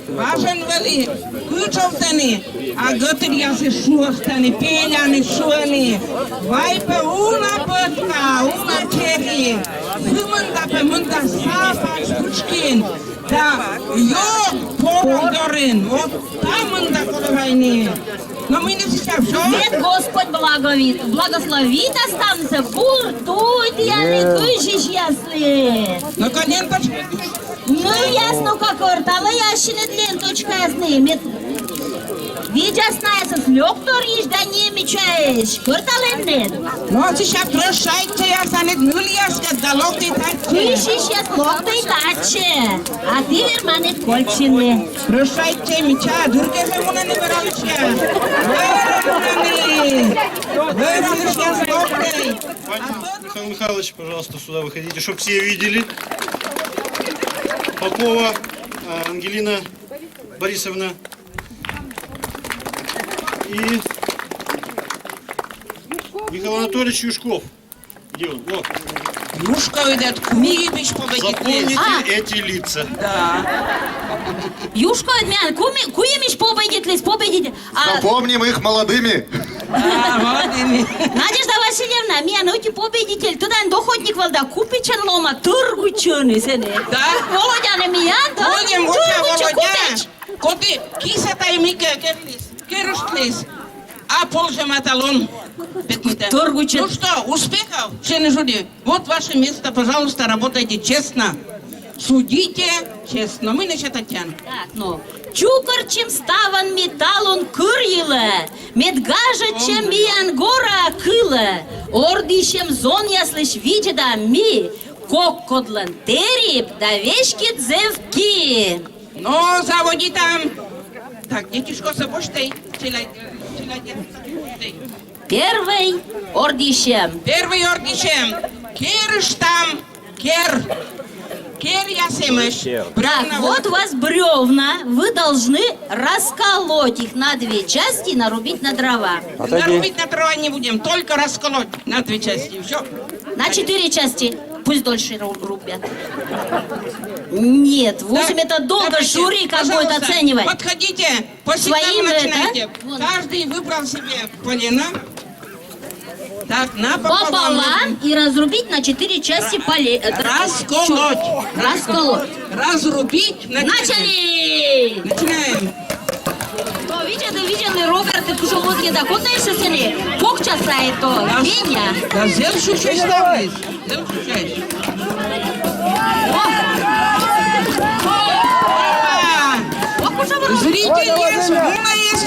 Важен вели, кучовтани, а гътъря се шуостани, пеляни, шуани. Вайпе уна пътка, уна чехи, зъмънда пе мънда сапа скучкин. Да, йог породорин, от тамънда коловайни. Но мы не сейчас, что? Нет, Господь благословит останется, культуйте, я не кышишь, если. На коленочке. Ну, ясно, как ортала, я ще не ленточка ясны. Видя знаете, с лёгтор ишь, да не мечаешь, кортален нет. Ну, сейчас прощайте, я санет нуляска, да локти таче. Кышишь, я с локтой таче, а ты верманет кольчины. Прощайте, меча, дурке за муна не выралища. Выралища с локтой. Михаил Михайлович, пожалуйста, сюда выходите, чтобы все видели. Попова Ангелина Борисовна и Михаил Анатольевич Юшков. Где он? Вот. Юшка, видят, кумириш победитель. Запомните эти лица. Юшка, куемиш победитель. Запомним их молодыми. Молодыми. Надежда Васильевна, меня ночи победитель, туда доходник волда, купичен лома, тургученый, сене. Да? Володя не меня, да? Володя, купич. Коти, кисата и мика, керуштлис. А полже маталон. Торгучен. Ну что, успехов, члены жюри? Вот ваше место, пожалуйста, работайте честно. Судите честно. Мы насчет Татьяны. Так, ну. Чукарчим ставан металлон кырьылы, медгажачем миян гора кылы, ордишем зон яслыш видеда ми, коккодлан терип да вешки дзевки. Ну, заводи там. Так, детишко, собой Первый ордишем. Первый ордишем. Керш там, кер. Кер ясимыш. Так, вот у вас бревна, вы должны расколоть их на две части и нарубить на дрова. Нарубить на дрова не будем, только расколоть на две части. Все. На 4 части. Пусть дольше рубят. Нет, 8 это долго, давайте, жюри как будет пожалуйста, оценивать. Подходите, по сигналу Своим начинайте. это? Каждый выбрал себе полено. Так, Пополам и разрубить на 4 части Расколоть. Расколоть. Разрубить. Начали! Начинаем. То видели, Роберт, ты что вот не так, вот знаешь, что ли? Полчаса это, Веня. Да зельшу чуть ставлюсь. Зельшу чуть. Зритель есть, луна есть,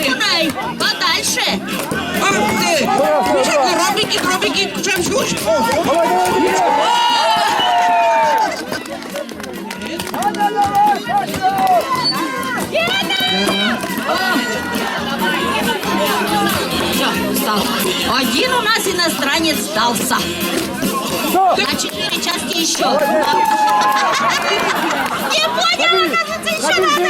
Кунай, подальше. Ах ты! Робики, чем чушь? Все, встал. Один у нас иностранец сдался. На 4 части еще. Не понял, оказывается, еще надо.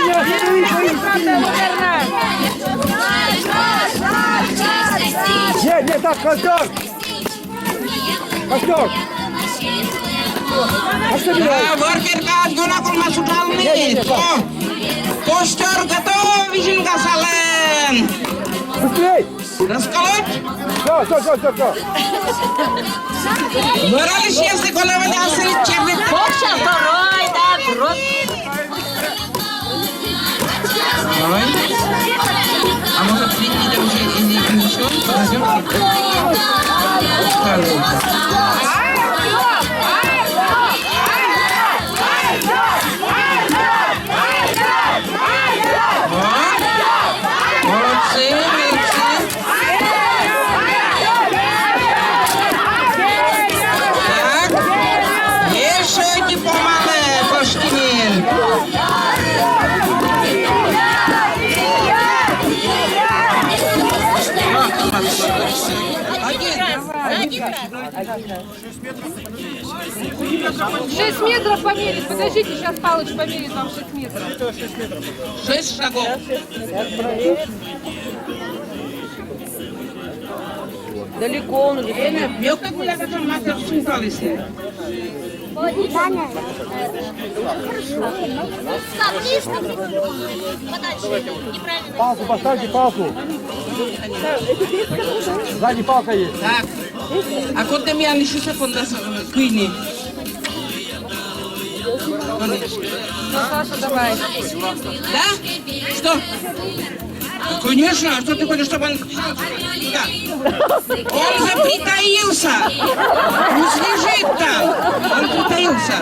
Не, так, костер! Костер! Воркерка, дунакul масудални. Костер готов, вижен гасален. Быстрей! Расколоть? Все. Вырались, если головы не осылить, черный. Бокша, второй, да, брод. А может, третий уже и не еще? Подождем. Молодцы, молодцы. Так, еще не помале, Пашкин. Шесть метров померить. Подождите, сейчас Палыч померит вам 6 метров. 6 шагов. Далеко он или Yok da bu kadar masa suntalisi. Подальше. Неправильно. Палку поставьте, палку. Сзади палка есть. Так. А кот mi-a nici secundă să câine. Саша, давай. Да? Что? Конечно, а что ты хочешь, чтобы он... Да. Он же притаился. Пусть лежит там. Он притаился.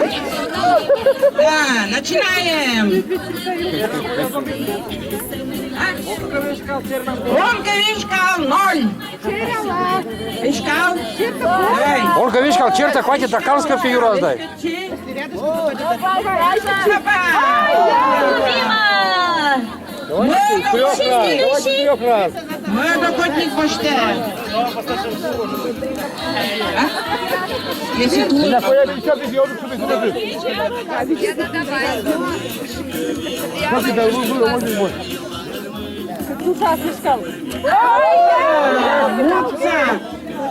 Да, начинаем. Ромка Вишкал 0. Вишкал. Давай. Ольга, видишь, как черта, хватит, токарскую фигуру раздай. Любима! Трех раз. Мы докотник почти. Если тут... Нахуя 50 идиотов, чтобы изложить. Как это было, может быть?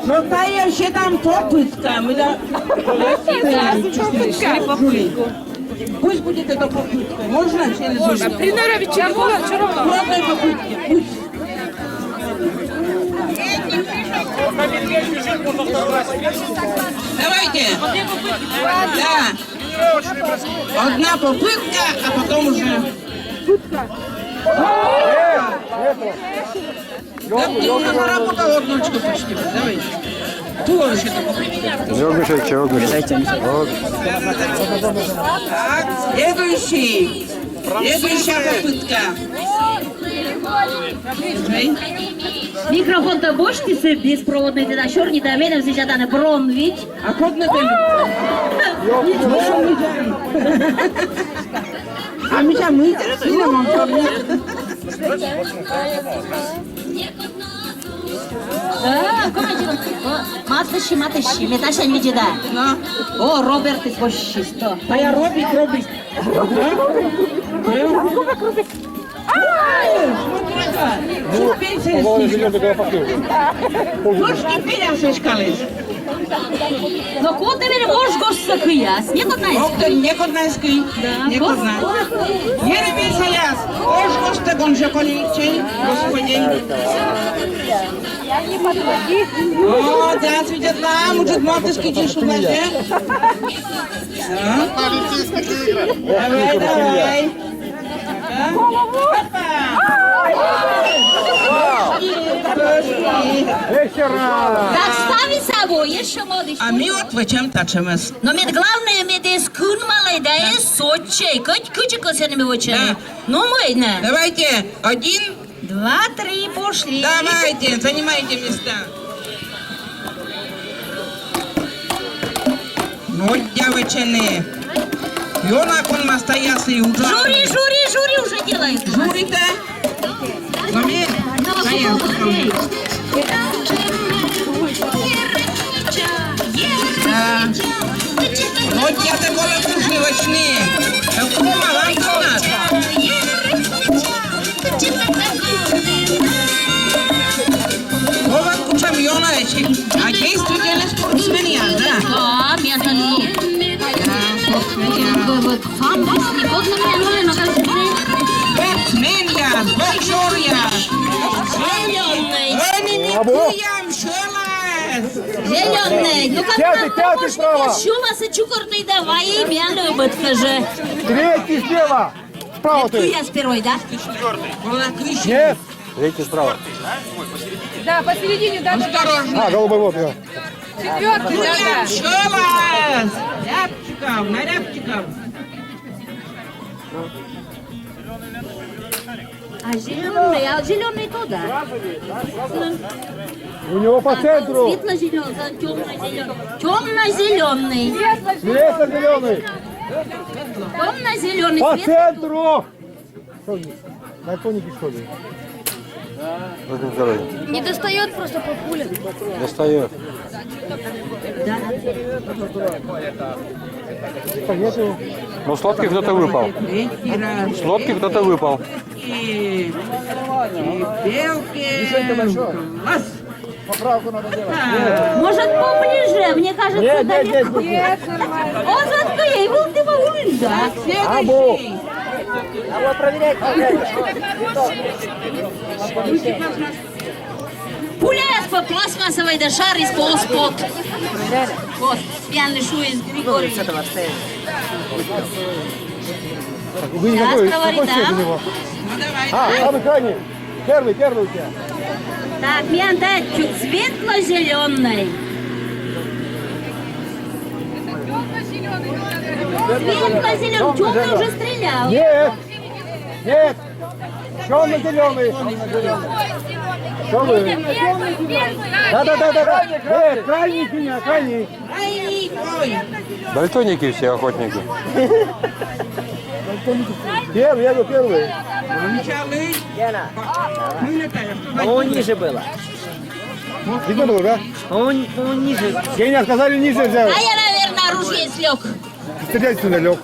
No ta je się tam popytka. My da... Пусть будет это попытка. Можно через уши? Тренера вечерного, вчера. Пробной попытки. Пусть. Давайте. Да. Одна попытка, а потом уже... Да, ты уже заработал одночку почти. Давай. Кто вообще-то Так, следующий. Следующая попытка. Микрофон-то будешь ты беспроводный, ты на черный доменом сейчас на брон, ведь? А код на А меня мы сильно Матыши, меташа видеда. О, Роберт из Бощисто. А я Робик. Чуть пенсия Можешь не пенсия шкалиш? Но куда ты можешь гость кияс? Не куда Доктор, не коднайский. Не коднай. Еремей Саяс. Ош госте гонже количей. Господи. О, да, свидят нам. Может, матушки тишу наже? Давай. Еще раз. Так, стави собой, еще молодец. А мы отвечаем тачемес. Но мне главное, мне здесь кун малый, да и сочей. Кучек с ними очень. Ну, мой, на. Давайте. 1, 2, 3, пошли. Давайте, занимайте места. Ну, девочки, Йонак он настоящий удар. Жюри уже делают. Жюри-то? Заметь? Вот я такой кушливочный. Кума, Антонат. Вот куча Йоновичек. А действительно спортсменья, да? Да, мясо. Сам не кот на меня, но как Спортсменья, боксерья. Зеленый. Ну как Пятый справа. Шумаса чукорный давай, меня любит, скажи. Третий слева. Справа ты. Я спервой, да? Нет. Третий справа. Да, посередине, да. Осторожно. А, голубой вот. Я. Четвертый, да. Шелас. Рябчиков, на рябчиков. А зеленый туда. У него по центру. Светло-зеленый, темно-зеленый. Темно-зеленый. Светло-зеленый. Темно-зеленый. По центру. Что здесь? Наркотики, что ли? Не достает просто по пулям. Достает. Нету. Ну, с лодки кто-то выпал. Третий раз. С лодки кто-то выпал. И белки. Класс. Поправку надо делать. Может, поближе? Мне кажется, Нет, далеко. Нет, нормально. Он заткнул, был ты могу, да? Следующий. Надо проверять. Пуляет по пластмассовой да шар из полспот. Вот, пьяный шу из Григорьевич. Вы Сейчас какой говорит, цвет у да? него? Ну давай. Самый крайний. Первый у тебя. Так, мне дать светло-зеленый. Светло-зеленый. Темный уже стрелял. Нет. Нет. Темно-зеленый. Что вы? Да. Нет, крайний синий, крайний. Крайний. Ой. Дальтоники все охотники. Первый, я говорю первый. Начали. Он ниже было. Видно было, да? Он ниже. Геня, сказали ниже А взять. я, наверное, оружие слег. Стрелять сюда лег.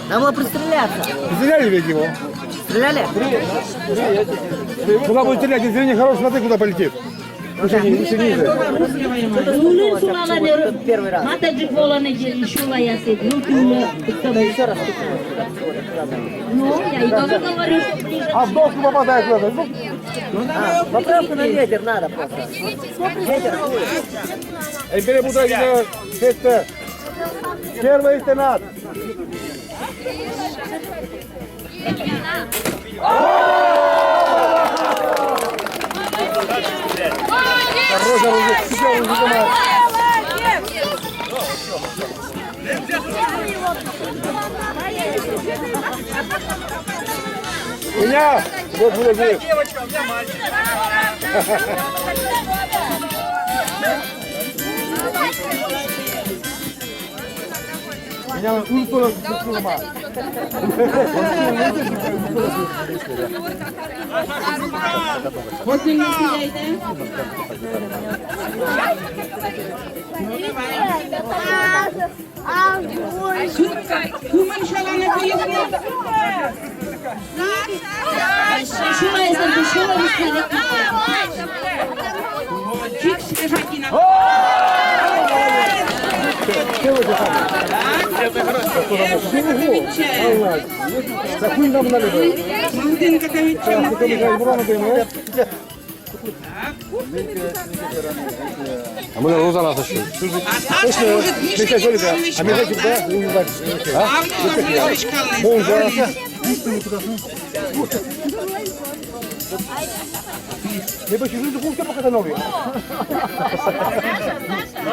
Нам было пристреляться. Стреляли ведь его? Стреляли? Куда будет стрелять? Если не хороший, смотри, куда полетит. Еще ниже. Нулин сулаланы. Первый раз. Матаджик воланы шула я сид. Ну, ты Еще раз. Ну, я и тоже говорю, что ближе. А в доску попадает надо. Поправку на ветер надо просто. Ветер. Перебудать это. Первый стенат. Меня! Вот будет. Девочка, у меня мальчик. Меня культура сломала. Вот не стреляйте. Куман шалана поехали. Шула я сид. Шула я сид. Чик, свежаки на. Так хуй нам надо было. Мандинка ковича. А мы за нас еще. А так может Миша, Миша что не А медведь, да? Не знаю. Он за... Не почти жду, кухня пока новый.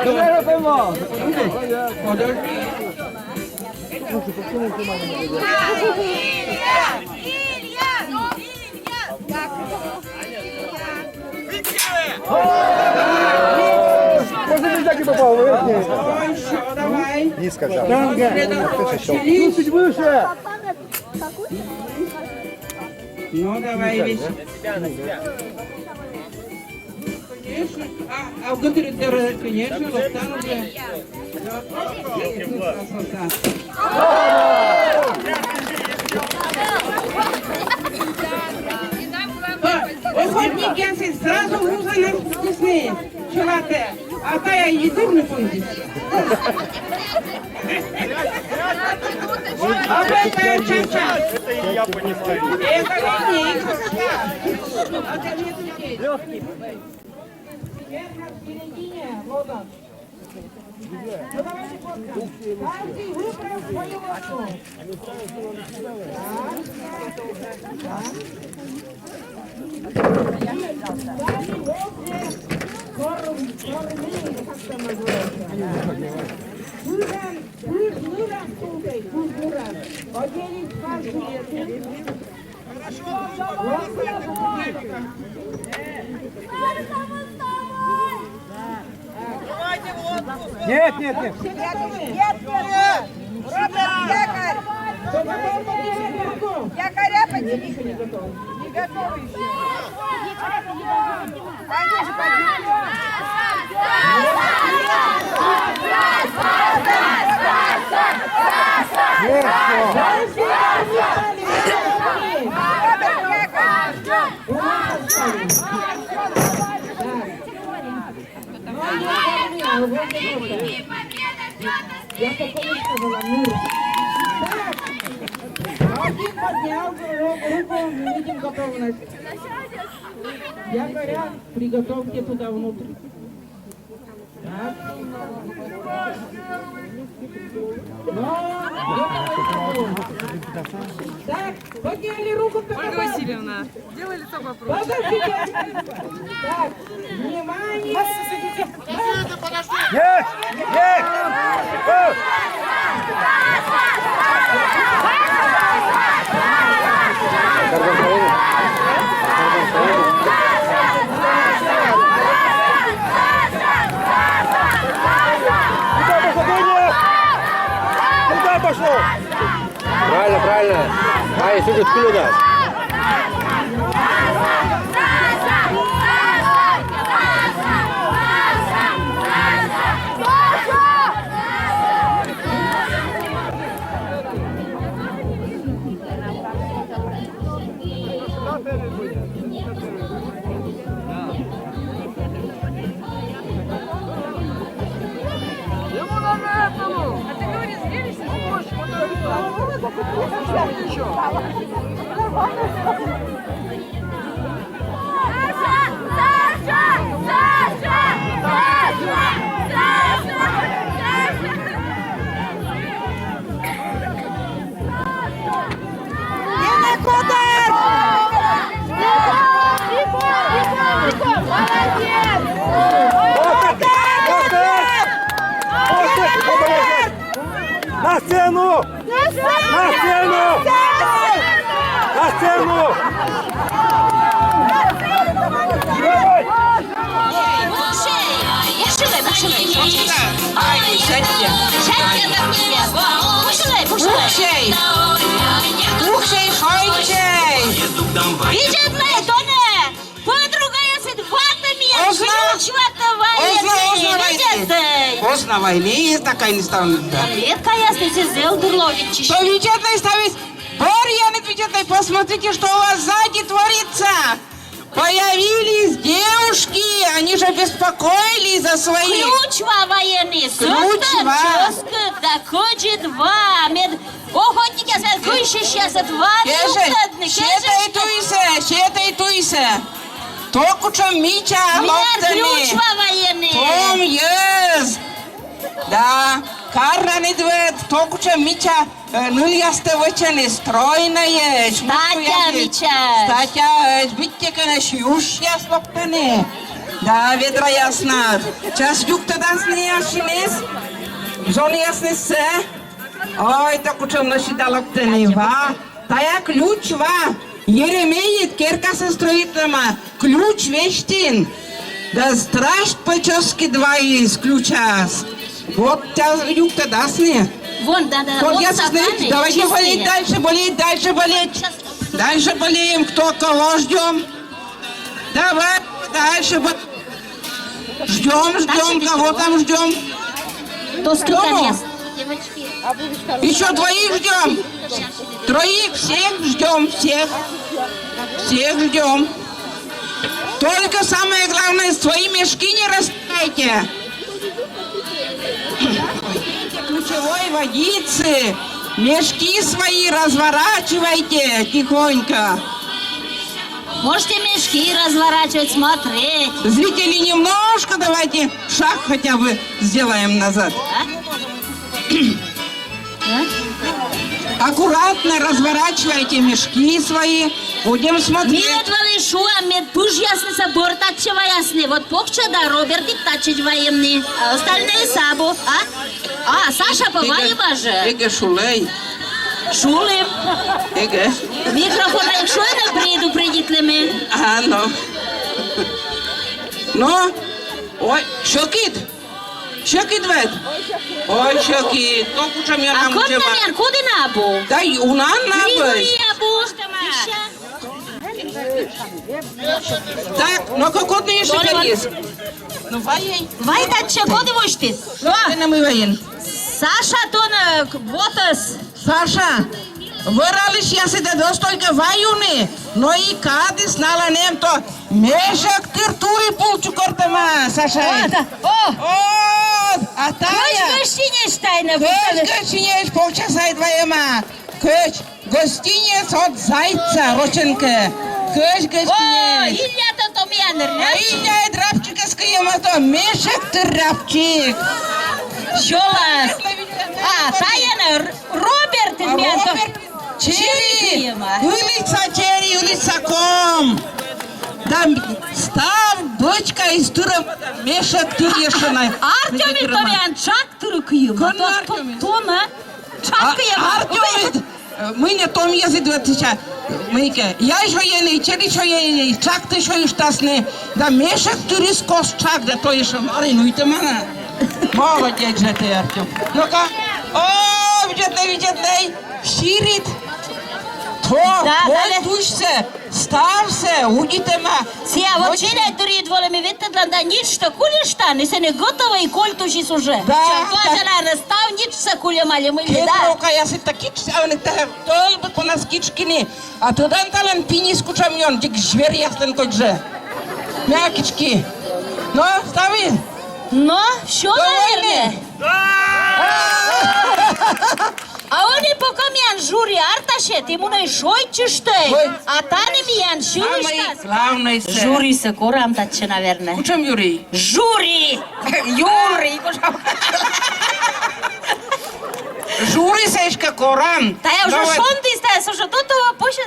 Я поймал. Можно не так и попал, вы верхнее. Еще давай. Низко взял. Чуть выше. Ну давай весь. Конечно. А в Гатаре, конечно, Локтан уже. Охотник Янсен сразу груза нас теснее. Чувате, а та я еду не пойдешь. А это ча-ча. Это и я понесла. Это ледник. Это не Легкий. Теперь на середине, вот он. Ну давайте фотку. Каждый выбрал свою лодку. Нет, нет, нет. Якоря поднимите. Не готовы еще. Они же Я только не сказала, ну. Так, один поднял руку, видим готовность. Я говорю, приготовьте туда внутрь. Так. Так, подняли руку. Ольга Васильевна, сделай лицо попроще. Подождите. Так, внимание. Куда пошел? Правильно, правильно. А, если идет вперед. А ты говоришь, зрелище больше. На стену! На стену! На стену! Кушай, хойчей! Видят на тоне! Подруга я с ватами, ключ ватовая! Поздно войны такая не ставит. Редко ясно сидел Дурлович. Что вечерной ставить? Борьяны вечерной, посмотрите, что у вас сзади творится. Появились девушки, они же беспокоились за свои... Ключва военный, Ключва. Чёска, доходи два, мед... Охотники, кующие сейчас от Щетай туйся. Только что Митя лоптани. Ключва военный. Том ез. Да, карна не двет, только что Митя нулясте вычени, стройная. Статя, Митя. Статя, видите, конечно, уж я лоптани. Да, ведра ясно. Час юг тогда с ней ашинес. Жон ясне се. Ой, так учем наши далоптани, ва. Тая ключ, ва. Еремеет, керка се строит нама. Ключ вещин. Да страшт по-чески два из ключа. Вот тебя юг тогда с ней. Вон, да, Вот вот я стаканы, давайте чистые. болеть. Дальше болеем, кто кого ждем. Давай, дальше ждем, кого там ждем. То сколько Кого? мест? Девочки. Еще двоих ждем. Троих, всех ждем, всех ждем. Только самое главное, свои мешки не распускайте. Ключевой водицы, мешки свои разворачивайте тихонько. Можете мешки разворачивать, смотреть. Зрители, немножко давайте шаг хотя бы сделаем назад. Аккуратно разворачивайте мешки свои. Будем смотреть. Медвали шуа, мед пуж ясный собор, тачева ясный. Вот покча да, Роберт и тачить военный. А остальные сабу, а? Саша, поваева же. Эге шулей. Шулим. Эге. Микрофон шуа предупредит ли мы? Ну. Ой, щекит вед. Ой, щекит. Толку чем я А нам кот учила. намер, куди набу? Да и у нас набыть. Так, ну как не еще есть? Ну, воей. Вай тача, куди вошти? Ты нам и воен. Саша, то на Ботас. Саша, выралиш я себе достойка ваюны, но и кадис наланем то мешок тыртури пулчу кортама, Саша. О, а тая. Гостиниц тайна Көч гостиниц полчаса и двоема. Көч гостиниц от зайца, роченка. Көч О, гостиниц. Илья-то там янер, А Илья и драпчика скриема то мешок тырапчик. Шолас. Таяна, Роберт Илья-то. Чери, улица Ком. Там став дочка из тура мешок турешина. Артемий Томян чак туркуем. Тома чакуем. Артемий, мы не том язык двадцать. Мейке, я еще ени, чери еще ени, чак ты еще и штасны. Да мешок турис кос чак, да то еще маринуйте мана. Молодец же ты, Артем. Ну-ка. О, видетный, ширит. Твой душься, ставься, удитема. Сия, вот чили турит волами, ведь ты да ничто кулиш та, не се не готова и коль туши уже. Да. Чаква на растав ничто кулемали мы не да. Кедрока, я си таки чавны те, той бы по нас кичкини. А туда талан пини скучамьон, дик жвер ясен кодже. Мякички. Ну, стави. Но, что, наверное? А они пока мян жюри арташет, ему не шойче что а тани мян Самый шуришта. главный се. Жюри се корам таче, наверное. Кучам Юрий. Жюри! Юрий! Жури сешка коран. Та я уже шонды стая, слушай, до того поша...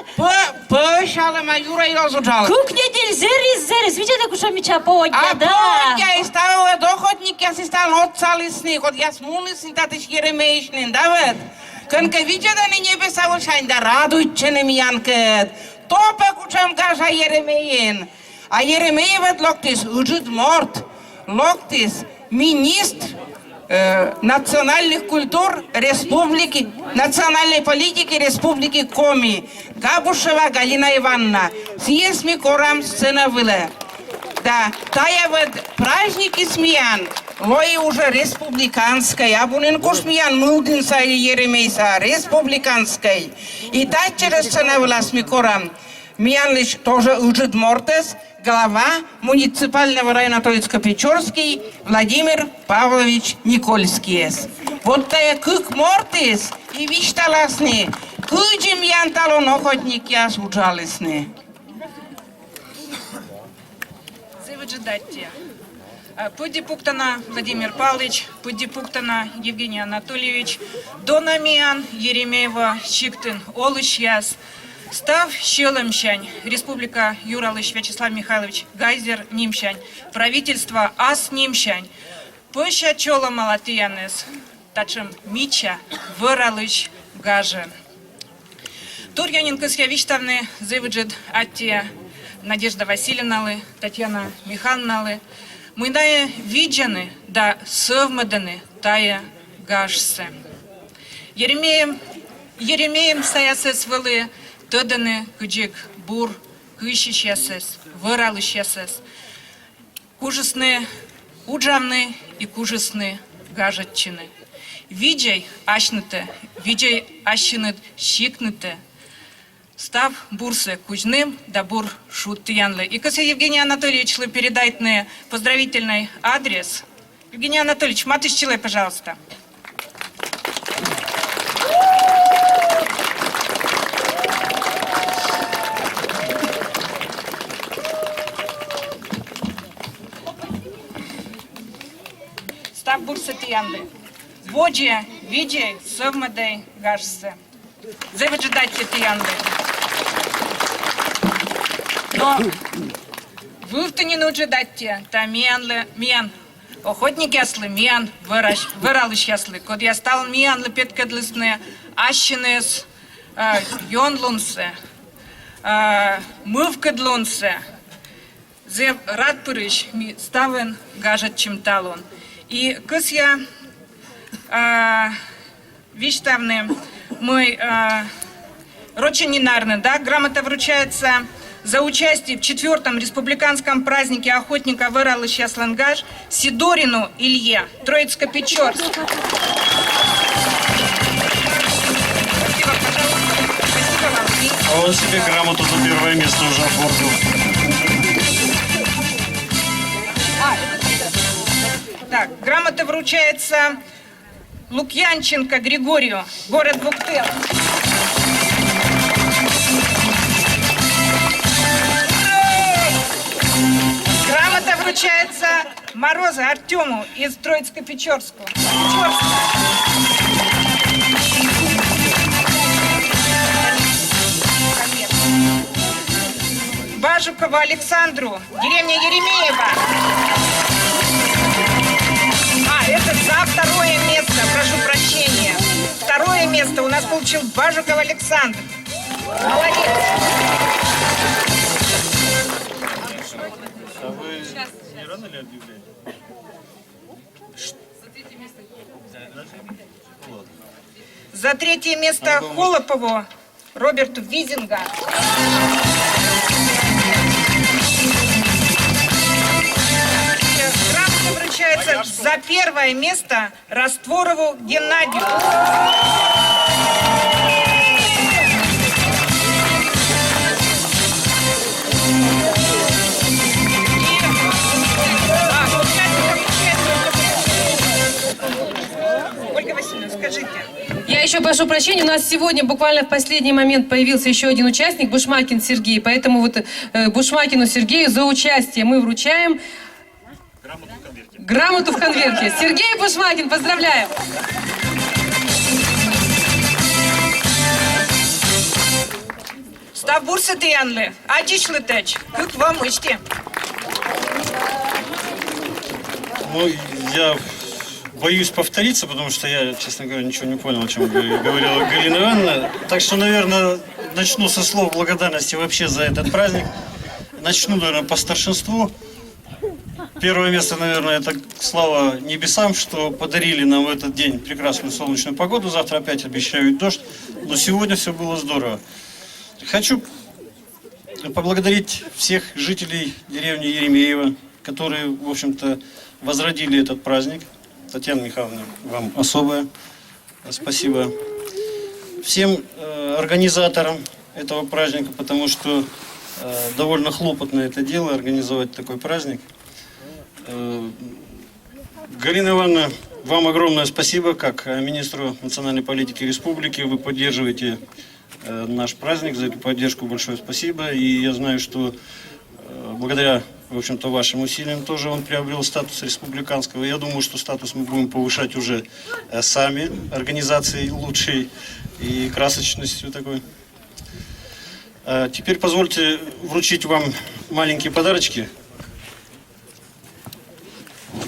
Пошала ма Юра и разучала. Кук недель зерис, видите, куша меча поводня, А да. поводня и ставила доходник, я си стал отцалисни, ход я смулисни, та тиш еремеишнин, давид. Кîncă видя не небеса ушань, да радуйте не миянкет. Топе кучам гажа Еремеин. А Еремеевет локтис уджит морт. Локтис министр национальных культур Республики, национальной политики Республики Коми. Габушева Галина Ивановна. Съесть ми корам сцена выле. Да, тая вот праздники смеян. Лои уже республиканской, а бунин кушмиян мылдинса или еремейса, республиканской. И так через сцена выле с микорам. Миян лишь тоже уджит мортес, глава муниципального района Троицко-Печорский Владимир Павлович Никольский. Вот тая кык мортес и вишталасны, кыджим ян талон охотник яс уджалисны. Заводжидатте. Пуди Пуктана Владимир Павлович, Пуди Пуктана Евгений Анатольевич, Донамиан Еремеева Щиктын Олыш Яс, Став Щелемщань, Республика Юралыш Вячеслав Михайлович Гайзер Нимщань, правительство Ас Нимщань, Поща Чола Малатиянес, Тачем Мича Выралыш Гаже. Турьянин Косьявичтавны Заводжид Аттия Надежда Васильевна, Татьяна Михайловна, мы дае виджаны, да совмаданы, тая гашсе. Еремеем саясес вылы, тыданы кыджик бур, кыщиш ясес, выралыш ясес. Кужесны, уджамны и кужесны гажатчины. Виджай ашныты, виджай ашыныт щикныты. Став бурсы кузьным, да бур шуттыянлы. И косе Евгений Анатольевич передает мне поздравительный адрес. Евгений Анатольевич, матышчилай, пожалуйста. Став бурсы тыянлы. Воджия, виджай, совмадей, гашсе. Заводжидайте тыянлы. Но вы-то не научидайте, та миян, охотник яслы, миян, выралыш яслы. Код я стал миян лепет кедлысны, ащинес, йонлунсе, мыв кедлунсе. Зев рад пырыш, ми ставен гажат чем талон. И кыс я виштавны мой роченинарный, да, грамота вручается за участие в 4-м республиканском празднике охотника Выралыш Яслангаш Сидорину Илье, Троицко-Печорск. Спасибо, пожалуйста. А он себе грамоту за первое место уже оформил. Так, грамота вручается Лукьянченко Григорию, город Буктыр. Грамота вручается Морозу Артему из Троицко-Печорска. Бажукову Александру, деревня Еремеева. Это за второе место, прошу прощения. Второе место у нас получил Бажуков Александр. Молодец. А вы не рано ли объявляете? За третье место Холопову Роберту Визинга. Грамота вручается за первое место Растворову Геннадию. Ольга Васильевна, скажите. Я еще прошу прощения, у нас сегодня буквально в последний момент появился еще один участник, Бушмакин Сергей. Поэтому вот Бушмакину Сергею за участие мы вручаем грамоту в конверте. Сергей Бушмакин, поздравляем! Став бурсы тыянлы, адишлы тэч, как вам мышти. Ну, я боюсь повториться, потому что я, честно говоря, ничего не понял, о чем говорила Галина Ивановна. Так что, наверное, начну со слов благодарности вообще за этот праздник. Начну, наверное, по старшинству. Первое место, наверное, это слава небесам, что подарили нам в этот день прекрасную солнечную погоду. Завтра опять обещают дождь, но сегодня все было здорово. Хочу поблагодарить всех жителей деревни Еремеево, которые, в общем-то, возродили этот праздник. Татьяна Михайловна, вам особое спасибо. Всем организаторам этого праздника, потому что довольно хлопотное это дело, организовать такой праздник. Галина Ивановна, вам огромное спасибо, как министру национальной политики республики. Вы поддерживаете наш праздник, за эту поддержку большое спасибо. И я знаю, что благодаря, в общем-то, вашим усилиям тоже он приобрел статус республиканского. Я думаю, что статус мы будем повышать уже сами, организацией лучшей и красочностью такой. Теперь позвольте вручить вам маленькие подарочки.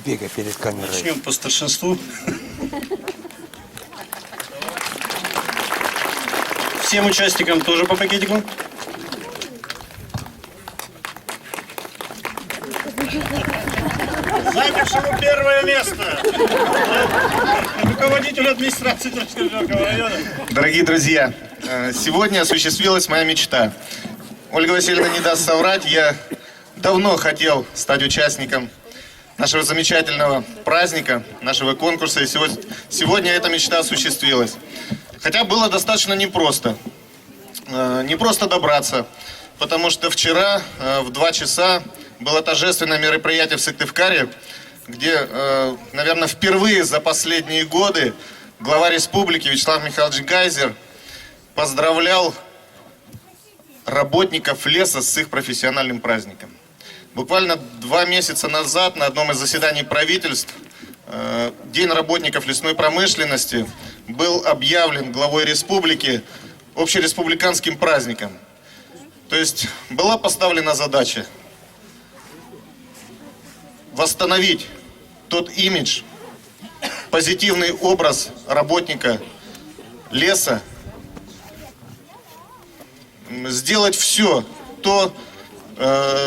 Бегай перед камерой. Начнем по старшинству. Всем участникам тоже по пакетику. Занявшему первое место руководителю администрации Троицко-Печорского района. Дорогие друзья, сегодня осуществилась моя мечта. Ольга Васильевна не даст соврать, я давно хотел стать участником нашего замечательного праздника, нашего конкурса. И сегодня эта мечта осуществилась. Хотя было достаточно непросто. Непросто добраться, потому что вчера в 2 часа было торжественное мероприятие в Сыктывкаре, где, наверное, впервые за последние годы глава республики Вячеслав Михайлович Гайзер поздравлял работников леса с их профессиональным праздником. Буквально 2 месяца назад на одном из заседаний правительств День работников лесной промышленности был объявлен главой республики общереспубликанским праздником. То есть была поставлена задача восстановить тот имидж, позитивный образ работника леса, сделать все,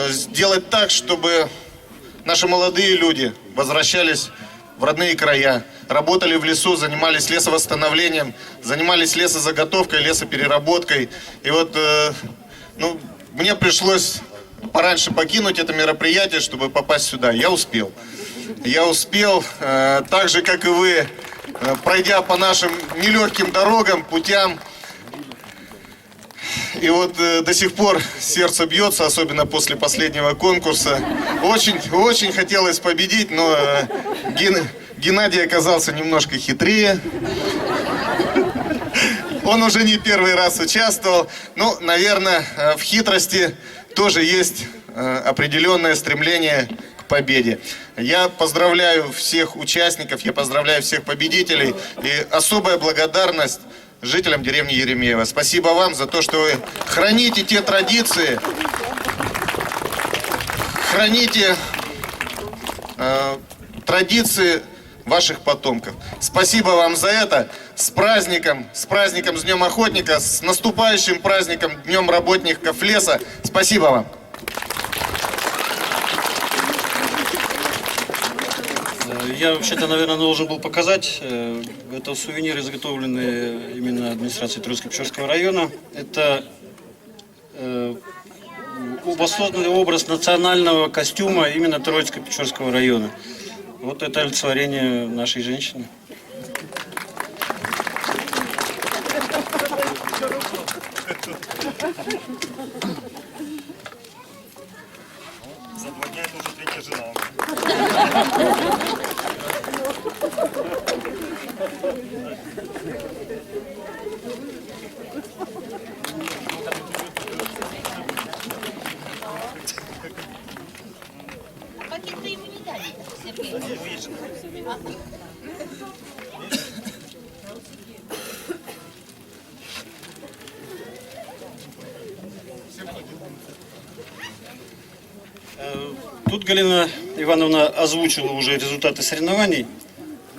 сделать так, чтобы наши молодые люди возвращались в родные края, работали в лесу, занимались лесовосстановлением, занимались лесозаготовкой, лесопереработкой. И вот мне пришлось пораньше покинуть это мероприятие, чтобы попасть сюда. Я успел. Я успел, так же, как и вы, пройдя по нашим нелегким дорогам, путям. И вот до сих пор сердце бьется, особенно после последнего конкурса. Очень хотелось победить, но Геннадий оказался немножко хитрее. Он уже не первый раз участвовал. Ну, наверное, в хитрости тоже есть определенное стремление к победе. Я поздравляю всех участников, я поздравляю всех победителей. И особая благодарность жителям деревни Еремеево. Спасибо вам за то, что вы храните те традиции, храните традиции ваших потомков. Спасибо вам за это. С праздником, с Днем Охотника, с наступающим праздником, Днем работников леса. Спасибо вам. Я вообще-то, наверное, должен был показать. Это сувениры, изготовленные именно администрацией Троицко-Печорского района. Это воссозданный образ национального костюма именно Троицко-Печорского района. Вот это олицетворение нашей женщины. За 2 дня это уже 3-я жена. Пакет-то ему не дали, Сергей. Тут Галина Ивановна озвучила уже результаты соревнований.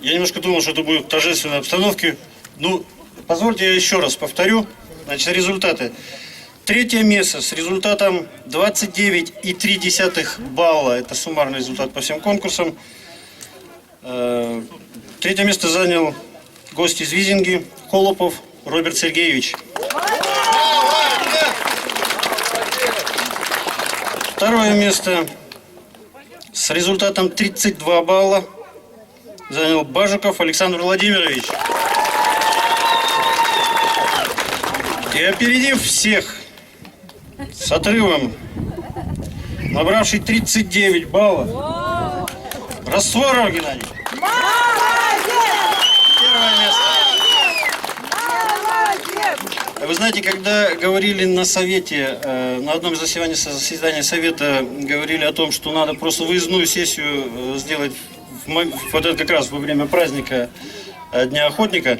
Я немножко думал, что это будет в торжественной обстановке. Ну, позвольте я еще раз повторю. Значит, результаты. 3-е место с результатом 29,3 балла. Это суммарный результат по всем конкурсам. 3-е место занял гость из Визинги, Холопов Роберт Сергеевич. 2-е место с результатом 32 балла занял Бажиков Александр Владимирович. И опередив всех с отрывом, набравший 39 баллов, Растворов Геннадий. Первое место. Вы знаете, когда говорили на совете, на одном из заседаний совета, говорили о том, что надо просто выездную сессию сделать вот это как раз во время праздника Дня Охотника.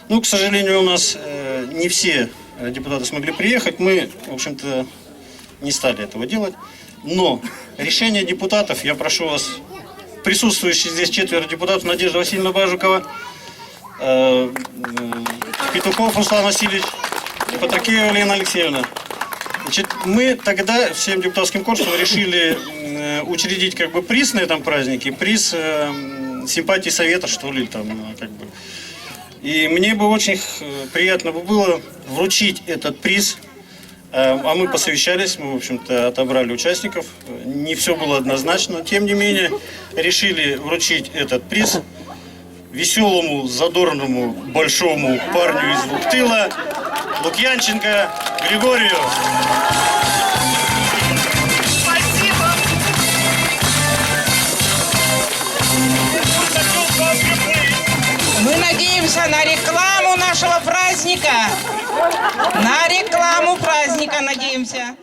Ну, к сожалению, у нас не все депутаты смогли приехать. Мы, в общем-то, не стали этого делать. Но решение депутатов, я прошу вас, присутствующие здесь 4 депутатов, Надежда Васильевна Бажикова, Петухов Руслан Васильевич, Патракеева Лена Алексеевна. Значит, мы тогда всем депутатским корпусом решили учредить как бы приз на этом празднике, приз симпатии совета, что ли, там, как бы. И мне бы очень приятно было вручить этот приз. А мы посовещались, мы, в общем-то, отобрали участников. Не все было однозначно. Тем не менее, решили вручить этот приз веселому, задорному, большому парню из Вуктыла Лукьянченко Григорию. Спасибо. Мы надеемся на рекламу нашего праздника. На рекламу праздника надеемся.